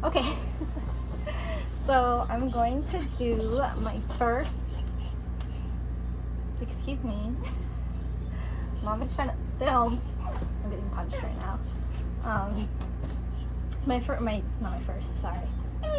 Okay. So I'm going to do my first. Excuse me. Mom is trying to film. I'm getting punched right now.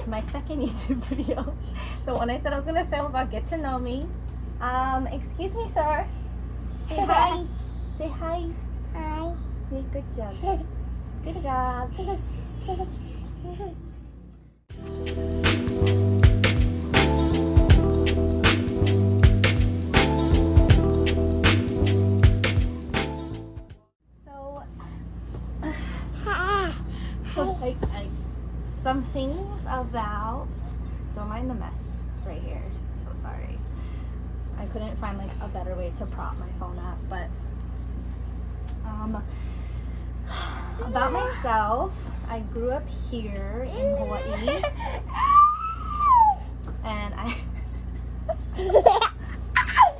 My second YouTube video. The one I said I was gonna film about get to know me. Excuse me, sir. Say hi. Say hi. Hi. Hey, good job. Good job. Some things about, don't mind the mess right here, so sorry. I couldn't find like a better way to prop my phone up, but about myself, I grew up here in Hawaii, and I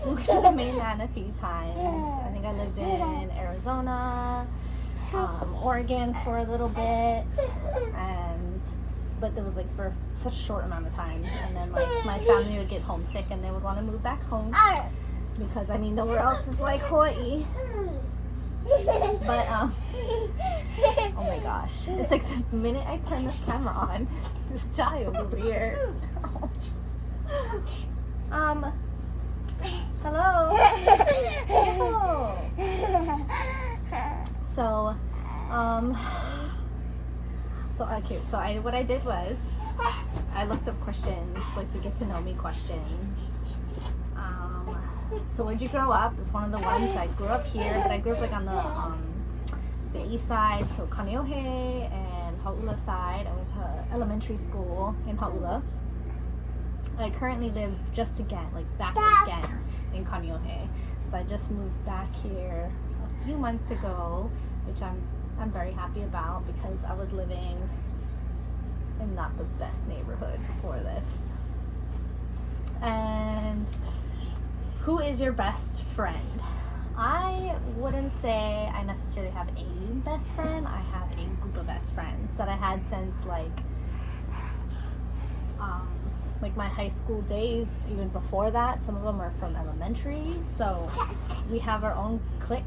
moved to the mainland a few times. I think I lived in Arizona, Oregon for a little bit, but it was like for such a short amount of time, and then like my family would get homesick and they would want to move back home because I mean nowhere else is like Hawaii. But oh my gosh, it's like the minute I turn this camera on, this child over here. Hello. What I did was I looked up questions, like the get to know me questions. So where'd you grow up? It's one of the ones. I grew up here, but I grew up like on the east side, so Kaneohe and Hau'ula side. I went to elementary school in Hau'ula. I currently live back again in Kaneohe. So I just moved back here a few months ago, which I'm very happy about because I was living in not the best neighborhood before this. And who is your best friend? I wouldn't say I necessarily have a best friend. I have a group of best friends that I had since like my high school days, even before that. Some of them are from elementary, so we have our own clique.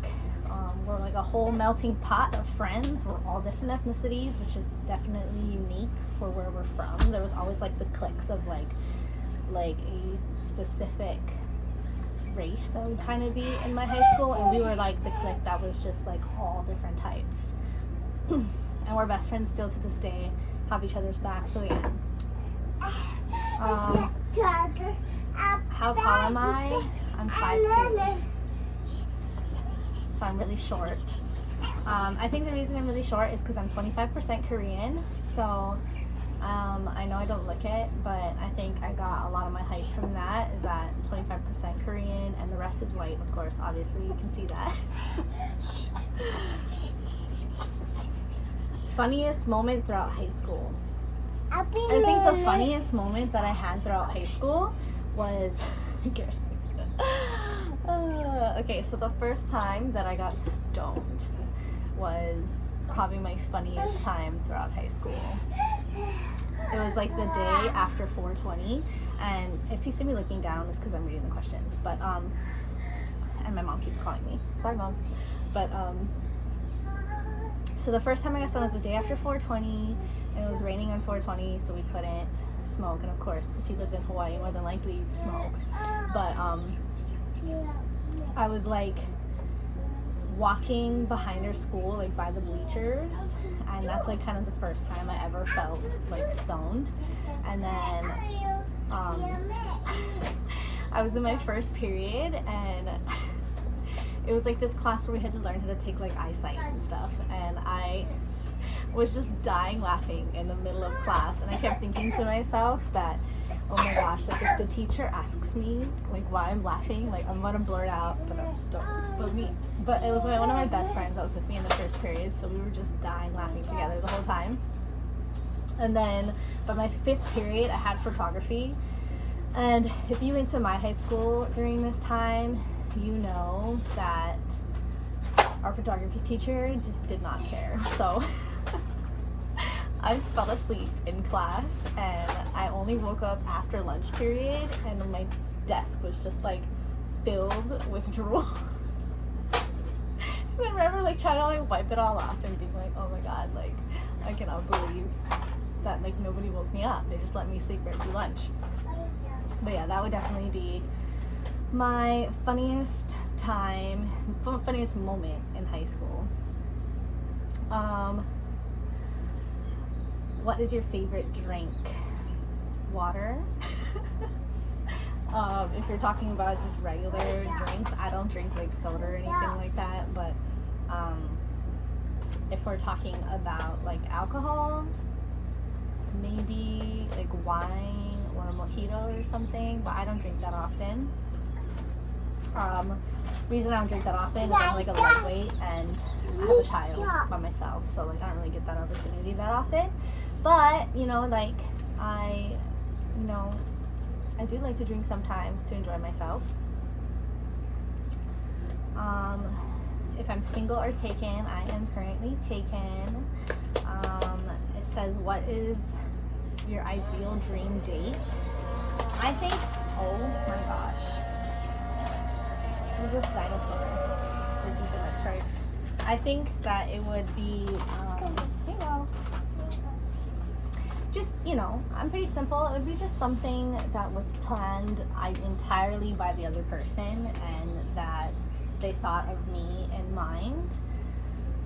We're like a whole melting pot of friends. We're all different ethnicities, which is definitely unique for where we're from. There was always like the cliques of like a specific race that would kind of be in my high school, and we were like the clique that was just like all different types. And we're best friends still to this day, have each other's backs. So yeah. How tall am I? I'm 5'2". So I'm really short. I think the reason I'm really short is because I'm 25% Korean. So I know I don't look it, but I think I got a lot of my height from that, is that 25% Korean and the rest is white, of course. Obviously, you can see that. Funniest moment throughout high school. I think the funniest moment that I had throughout high school was okay, so the first time that I got stoned was probably my funniest time throughout high school. It was like the day after 420, and if you see me looking down, it's because I'm reading the questions. But and my mom keeps calling me. Sorry, Mom. But so the first time I got stoned was the day after 420, and it was raining on 420, so we couldn't smoke. And of course, if you lived in Hawaii, more than likely you smoked. But I was like walking behind our school, like by the bleachers, and that's like kind of the first time I ever felt like stoned. And then I was in my first period, and it was like this class where we had to learn how to take like eyesight and stuff, and I was just dying laughing in the middle of class, and I kept thinking to myself that, oh my gosh, like if the teacher asks me like why I'm laughing, like I'm gonna blurt out, but I'm just don't. But it was one of my best friends that was with me in the first period, so we were just dying laughing together the whole time. And then by my 5th period, I had photography, and if you went to my high school during this time, you know that our photography teacher just did not care. So I fell asleep in class and I only woke up after lunch period and my desk was just like filled with drool. And I remember like trying to like wipe it all off and being like, oh my god, like I cannot believe that like nobody woke me up. They just let me sleep right through lunch. But yeah, that would definitely be my funniest moment in high school. What is your favorite drink? Water. If you're talking about just regular drinks, I don't drink like soda or anything like that, but if we're talking about like alcohol, maybe like wine or a mojito or something, but I don't drink that often. Reason I don't drink that often is I'm like a lightweight and I have a child by myself, so like I don't really get that opportunity that often. But you know, like I do like to drink sometimes to enjoy myself. If I'm single or taken, I am currently taken. It says, what is your ideal dream date? I think, oh my gosh. Look at this dinosaur. Or deep in it, sorry. I think that it would be, just, you know, I'm pretty simple. It would be just something that was planned entirely by the other person and that they thought of me in mind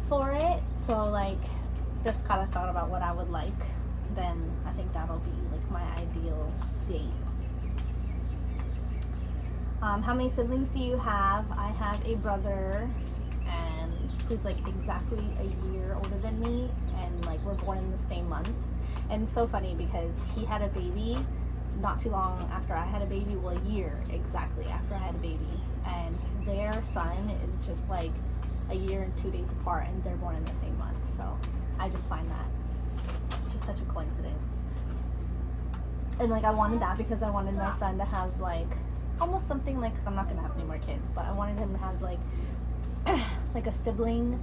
for it. So like just kind of thought about what I would like, then I think that'll be like my ideal date. How many siblings do you have? I have a brother and who's like exactly a year older than me, and like we're born in the same month. And it's so funny because he had a baby not too long after I had a baby, well, a year exactly after I had a baby, and their son is just like a year and 2 days apart, and they're born in the same month. So I just find that it's just such a coincidence. And like I wanted that because I wanted my son to have like almost something like, because I'm not gonna have any more kids, but I wanted him to have like like a sibling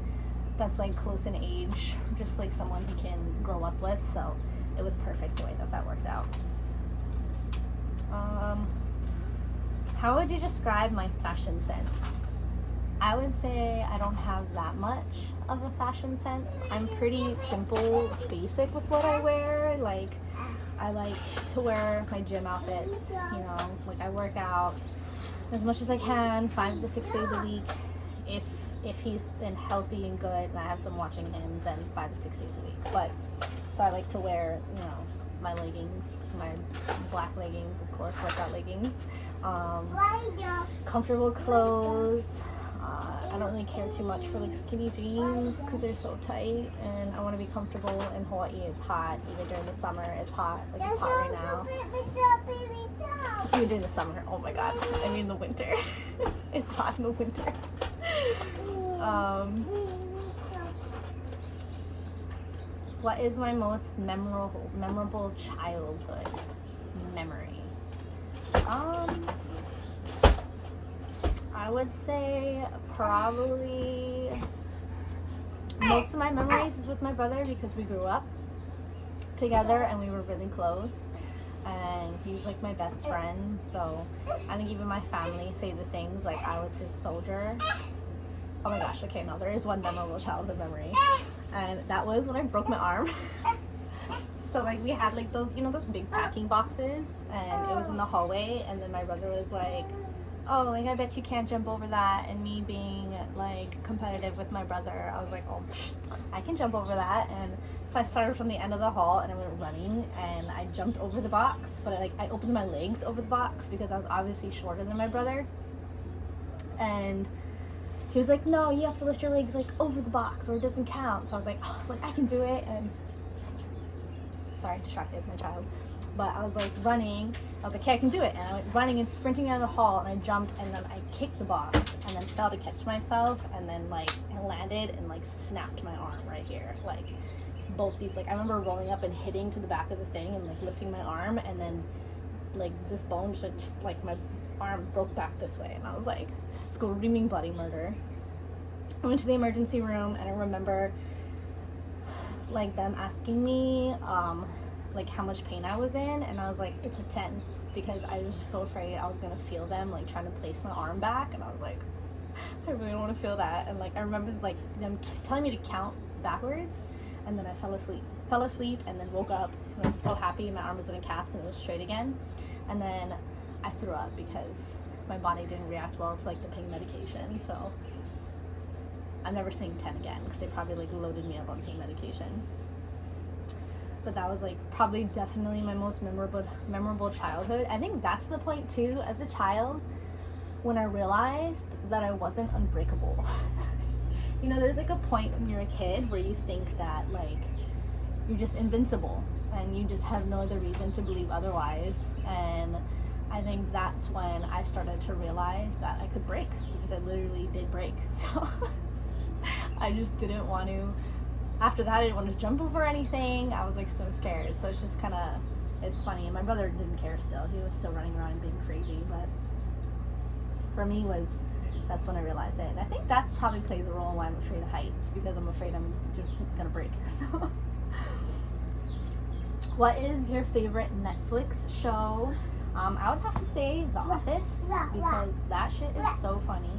that's like close in age, just like someone he can grow up with. So it was perfect the way that worked out. How would you describe my fashion sense? I would say I don't have that much of a fashion sense. I'm pretty simple, basic with what I wear. Like I like to wear my gym outfits, you know, like I work out as much as I can, 5 to 6 days a week. If he's been healthy and good and I have some watching him, then 5 to 6 days a week. But so I like to wear, you know, my leggings, my black leggings, of course, workout leggings, comfortable clothes. I don't really care too much for like skinny jeans because they're so tight, and I want to be comfortable. In Hawaii, it's hot. Even during the summer, it's hot. Like it's hot right now. Even during the summer, oh my god. I mean the winter. It's hot in the winter. What is my most memorable childhood memory? I would say probably most of my memories is with my brother because we grew up together and we were really close, and he was like my best friend. So I think even my family say the things like I was his soldier. Oh my gosh, okay, no, there is one memorable childhood memory, and that was when I broke my arm. So like we had like those, you know, those big packing boxes, and it was in the hallway, and then my brother was like, oh, like I bet you can't jump over that, and me being like competitive with my brother, I was like, oh, I can jump over that. And so I started from the end of the hall and I went running and I jumped over the box, but I opened my legs over the box because I was obviously shorter than my brother, and he was like, no, you have to lift your legs like over the box or it doesn't count. So I was like, oh, like I can do it. And sorry, distracted my child. But I was like running. I was like, okay, I can do it. And I went running and sprinting down the hall, and I jumped, and then I kicked the box and then fell to catch myself, and then like I landed and like snapped my arm right here. Like both these, like I remember rolling up and hitting to the back of the thing and like lifting my arm, and then like this bone just like my arm broke back this way, and I was like screaming bloody murder. I went to the emergency room, and I remember like them asking me like how much pain I was in, and I was like, it's a 10, because I was just so afraid I was gonna feel them like trying to place my arm back, and I was like, I really don't want to feel that. And like I remember like them telling me to count backwards, and then I fell asleep and then woke up and I was so happy my arm was in a cast and it was straight again. And then I threw up because my body didn't react well to like the pain medication. So I'm never saying 10 again, because they probably like loaded me up on pain medication. But that was like probably definitely my most memorable childhood. I think that's the point too, as a child, when I realized that I wasn't unbreakable. You know, there's like a point when you're a kid where you think that like you're just invincible and you just have no other reason to believe otherwise. And I think that's when I started to realize that I could break, because I literally did break. So I just didn't want to, after that I didn't want to jump over anything. I was like so scared. So it's just kind of, it's funny. And my brother didn't care still. He was still running around being crazy. But for me, that's when I realized it. And I think that's probably plays a role in why I'm afraid of heights, because I'm afraid I'm just gonna break. So what is your favorite Netflix show? I would have to say The Office, because that shit is so funny.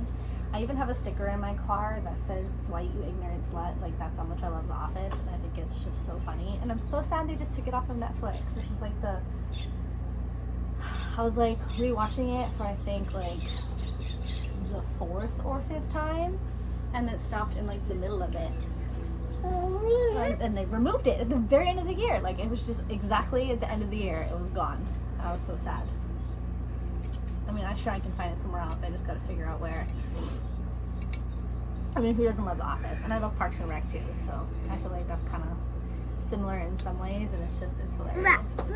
I even have a sticker in my car that says, Dwight, you ignorant slut. Like, that's how much I love The Office, and I think it's just so funny. And I'm so sad they just took it off of Netflix. This is like I was like rewatching it for I think like the 4th or 5th time, and it stopped in like the middle of it. And they removed it at the very end of the year. Like, it was just exactly at the end of the year, it was gone. I was so sad. I mean, I'm sure I can find it somewhere else. I just gotta figure out where. I mean, who doesn't love The Office? And I love Parks and Rec too, so I feel like that's kind of similar in some ways, and it's hilarious.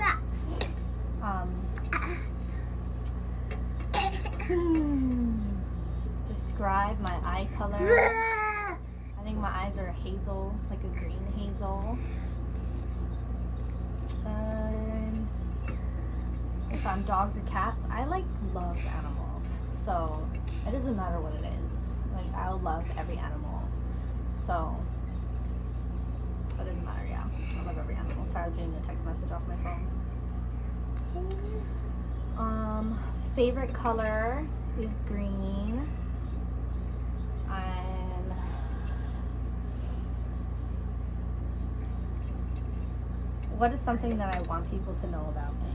Describe my eye color. I think my eyes are hazel, like a green hazel. And if I'm dogs or cats, I like love animals, so it doesn't matter what it is. Like, I'll love every animal, so it doesn't matter. Yeah, I love every animal. Sorry, I was reading a text message off my phone. Favorite color is green. And what is something that I want people to know about me?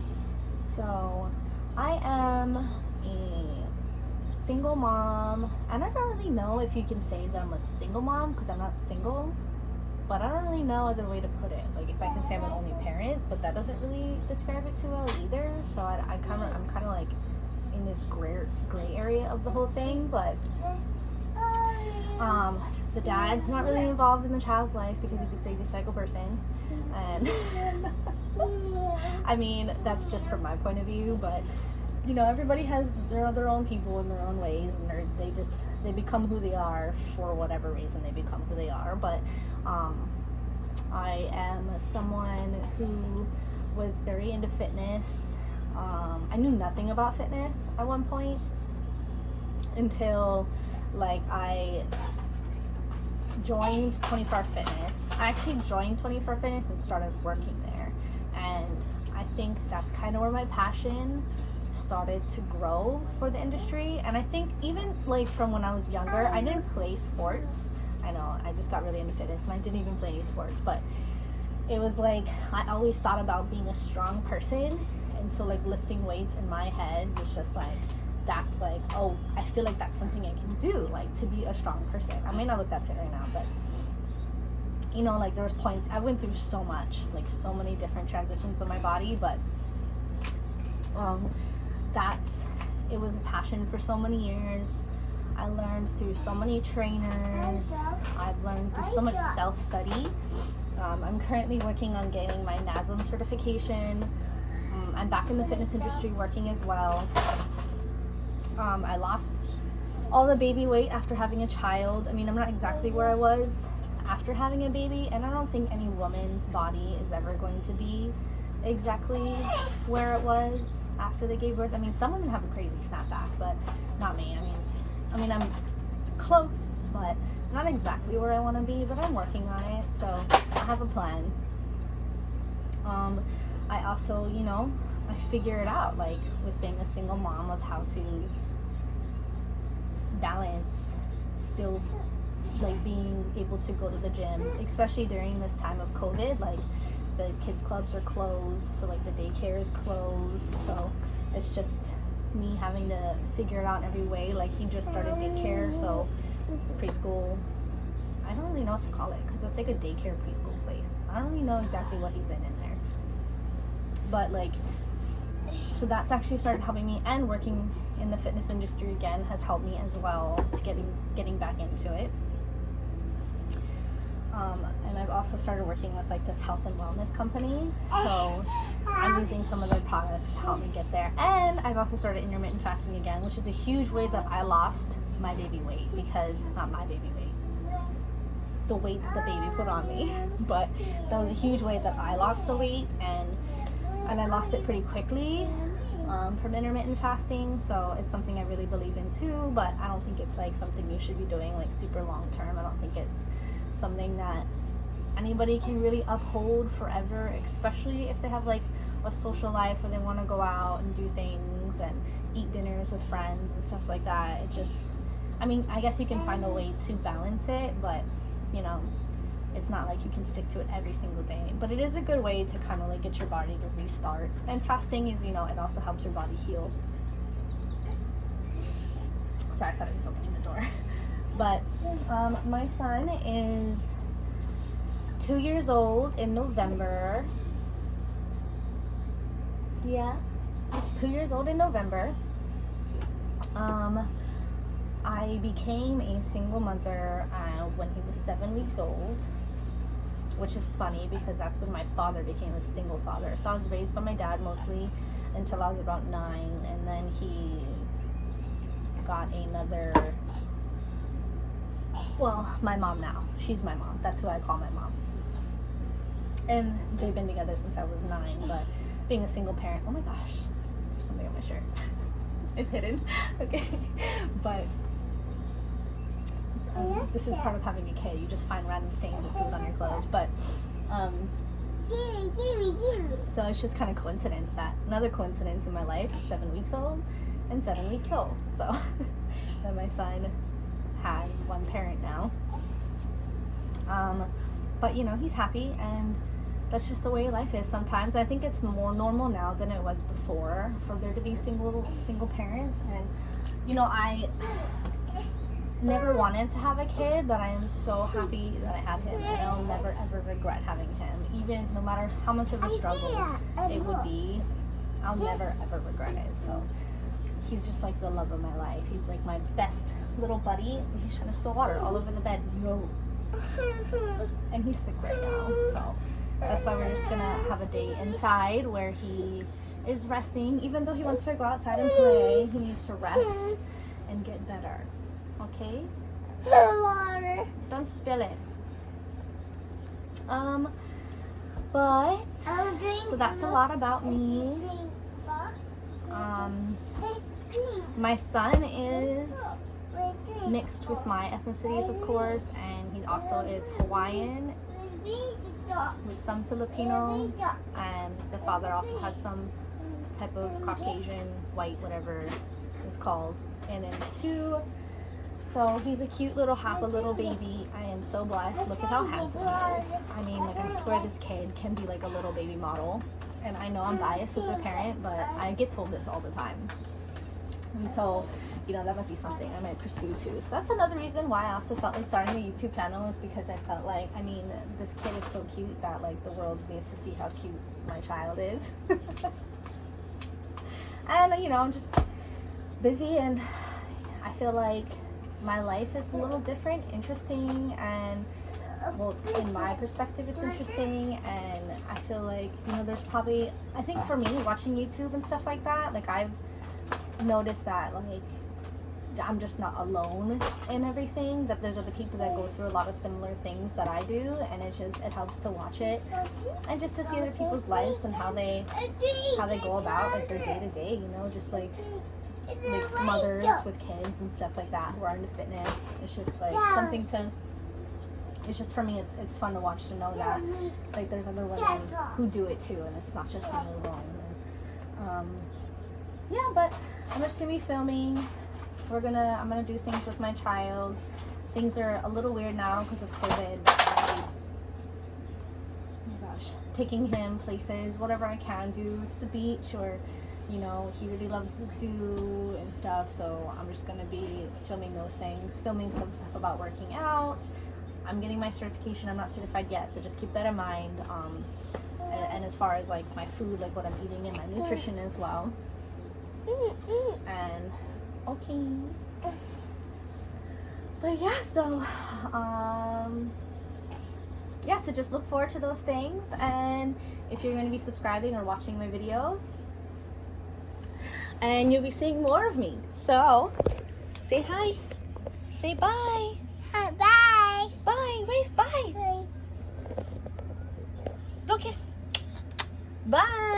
So I am a single mom, and I don't really know if you can say that I'm a single mom, because I'm not single, but I don't really know other way to put it. Like, if I can say I'm an only parent, but that doesn't really describe it too well either. So I'm kind of like in this gray area of the whole thing. But the dad's not really involved in the child's life because he's a crazy psycho person, and I mean, that's just from my point of view, but you know, everybody has their own people in their own ways, and they become who they are for whatever reason they become who they are. But I am someone who was very into fitness. I knew nothing about fitness at one point until like I joined 24 Fitness. I actually joined 24 Fitness and started working there, and I think that's kind of where my passion started to grow for the industry. And I think even like from when I was younger, I didn't play sports. I know, I just got really into fitness and I didn't even play any sports, but it was like I always thought about being a strong person, and so like lifting weights in my head was just like, that's like, oh, I feel like that's something I can do, like to be a strong person. I may not look that fit right now, but you know, like there was points I went through so much, like so many different transitions of my body, but it was a passion for so many years. I learned through so many trainers. I've learned through so much self-study. I'm currently working on getting my NASM certification. I'm back in the fitness industry working as well. I lost all the baby weight after having a child. I mean, I'm not exactly where I was after having a baby, and I don't think any woman's body is ever going to be exactly where it was after they gave birth. I mean, some women have a crazy snapback, but not me. I mean I'm close, but not exactly where I want to be, but I'm working on it. So I have a plan. I also, you know, I figure it out, like with being a single mom, of how to balance still like being able to go to the gym, especially during this time of COVID. Like the kids clubs are closed, so like the daycare is closed, so it's just me having to figure it out in every way. Like he just started daycare, so preschool, I don't really know what to call it because it's like a daycare preschool place. I don't really know exactly what he's in there, but like, so that's actually started helping me, and working in the fitness industry again has helped me as well to getting back into it. And I've also started working with like this health and wellness company, so I'm using some of their products to help me get there. And I've also started intermittent fasting again, which is a huge way that I lost my baby weight, because not my baby weight, the weight that the baby put on me, but that was a huge way that I lost the weight, and I lost it pretty quickly from intermittent fasting. So it's something I really believe in too, but I don't think it's like something you should be doing like super long term. I don't think it's something that anybody can really uphold forever, especially if they have like a social life where they want to go out and do things and eat dinners with friends and stuff like that. It just, I mean, I guess you can find a way to balance it, but you know, it's not like you can stick to it every single day. But it is a good way to kind of like get your body to restart. And fasting is, you know, it also helps your body heal. Sorry, I thought I was opening the door. But my son is 2 years old in November. Yeah, 2 years old in November. I became a single mother when he was 7 weeks old, which is funny because that's when my father became a single father. So I was raised by my dad mostly until I was about 9, and then he got another, well, my mom now. She's my mom. That's who I call my mom. And they've been together since I was 9, but being a single parent, oh my gosh, there's something on my shirt. It's hidden. Okay. But this is part of having a kid. You just find random stains of food on your clothes. But so it's just kind of coincidence that another coincidence in my life, 7 weeks old and 7 weeks old. So that my son has one parent now. But you know, he's happy, and that's just the way life is sometimes. I think it's more normal now than it was before for there to be single parents. And you know, I never wanted to have a kid, but I am so happy that I had him, and I'll never ever regret having him. Even no matter how much of a struggle it would be, I'll never ever regret it. So he's just like the love of my life. He's like my best little buddy. He's trying to spill water all over the bed. Yo. And he's sick right now, so that's why we're just gonna have a day inside where he is resting. Even though he wants to go outside and play, he needs to rest and get better. Okay? Don't spill it. But so that's a lot about me. My son is mixed with my ethnicities, of course, and he also is Hawaiian with some Filipino, and the father also has some type of Caucasian, white, whatever it's called, in it too. So he's a cute little little baby. I am so blessed. Look at how handsome he is. I mean, like, I swear this kid can be like a little baby model. And I know I'm biased as a parent, but I get told this all the time. And so, you know, that might be something I might pursue too. So that's another reason why I also felt like starting the YouTube channel, is because I felt like, I mean, this kid is so cute that like the world needs to see how cute my child is. And you know, I'm just busy, and I feel like my life is a little different, interesting, and well, in my perspective it's interesting. And I feel like, you know, there's probably, I think for me, watching YouTube and stuff like that, like I've noticed that like I'm just not alone in everything, that there's other people that go through a lot of similar things that I do, and it helps to watch it and just to see other people's lives and how they go about like their day to day, you know, just like like mothers with kids and stuff like that who are into fitness. It's just like something to, it's just for me, it's fun to watch, to know that like there's other women who do it too, and it's not just me alone. And, yeah, but I'm just gonna be filming. I'm gonna do things with my child. Things are a little weird now because of COVID. Oh my gosh, taking him places, whatever I can do, to the beach, or you know, he really loves the zoo and stuff, so I'm just gonna be filming those things, filming some stuff about working out. I'm getting my certification. I'm not certified yet, so just keep that in mind. And as far as like my food, like what I'm eating and my nutrition as well. And okay. But yeah, so yeah, so just look forward to those things, and if you're going to be subscribing or watching my videos, and you'll be seeing more of me. So say hi, say bye. Hi, bye. Bye, wave, bye. Bye. Blow kiss. Bye.